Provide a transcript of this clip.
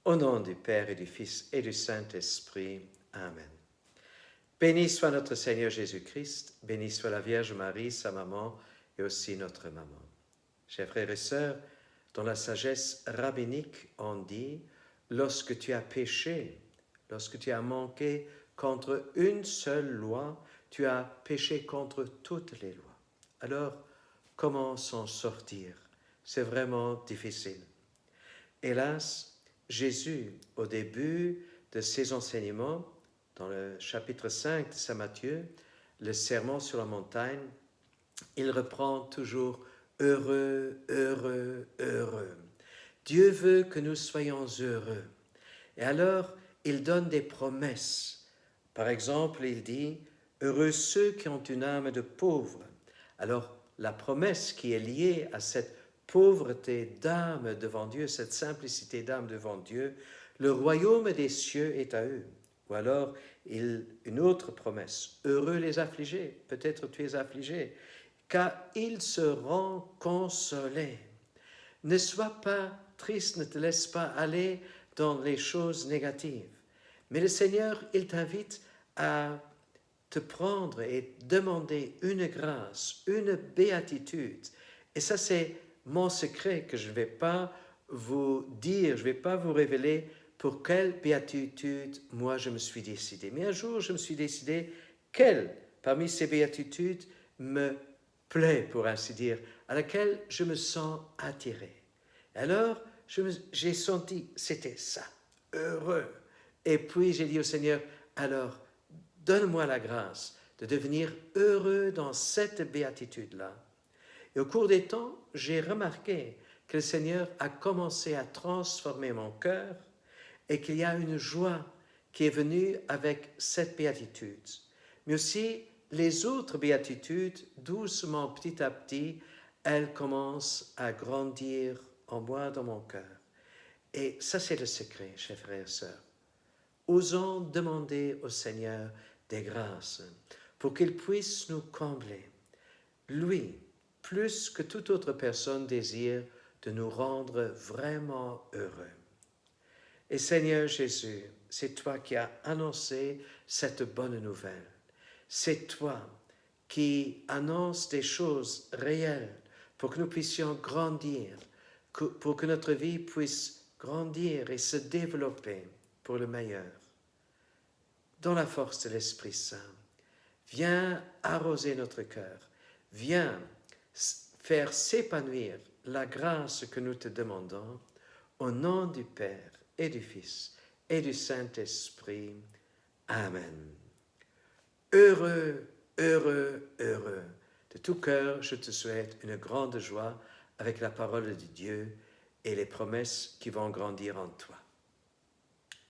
Au nom du Père et du Fils et du Saint-Esprit. Amen. Béni soit notre Seigneur Jésus-Christ, béni soit la Vierge Marie, sa maman, et aussi notre maman. Chers frères et sœurs, dans la sagesse rabbinique, on dit, lorsque tu as péché, lorsque tu as manqué contre une seule loi, tu as péché contre toutes les lois. Alors, comment s'en sortir? C'est vraiment difficile. Hélas, Jésus, au début de ses enseignements, dans le chapitre 5 de Saint Matthieu, le sermon sur la montagne, il reprend toujours « heureux, heureux, heureux ». Dieu veut que nous soyons heureux. Et alors, il donne des promesses. Par exemple, il dit « heureux ceux qui ont une âme de pauvre ». Alors, la promesse qui est liée à cette pauvreté d'âme devant Dieu, cette simplicité d'âme devant Dieu, le royaume des cieux est à eux. Ou alors, une autre promesse, heureux les affligés, peut-être tu es affligé, car ils seront consolés. Ne sois pas triste, ne te laisse pas aller dans les choses négatives. Mais le Seigneur, il t'invite à te prendre et demander une grâce, une béatitude. Et ça, c'est mon secret que je ne vais pas vous dire, je ne vais pas vous révéler pour quelle béatitude moi je me suis décidé. Mais un jour, je me suis décidé quelle parmi ces béatitudes me plaît, pour ainsi dire, à laquelle je me sens attiré. Alors, j'ai senti, c'était ça, heureux. Et puis, j'ai dit au Seigneur, alors, donne-moi la grâce de devenir heureux dans cette béatitude-là. Et au cours des temps, j'ai remarqué que le Seigneur a commencé à transformer mon cœur et qu'il y a une joie qui est venue avec cette béatitude. Mais aussi, les autres béatitudes, doucement, petit à petit, elles commencent à grandir en moi, dans mon cœur. Et ça, c'est le secret, chers frères et sœurs. Osons demander au Seigneur des grâces pour qu'il puisse nous combler. Lui, plus que toute autre personne, désire de nous rendre vraiment heureux. Et Seigneur Jésus, c'est toi qui as annoncé cette bonne nouvelle. C'est toi qui annonces des choses réelles pour que nous puissions grandir, pour que notre vie puisse grandir et se développer pour le meilleur. Dans la force de l'Esprit Saint, viens arroser notre cœur, viens faire s'épanouir la grâce que nous te demandons, au nom du Père et du Fils et du Saint-Esprit. Amen. Heureux, heureux, heureux. De tout cœur, je te souhaite une grande joie avec la parole de Dieu et les promesses qui vont grandir en toi.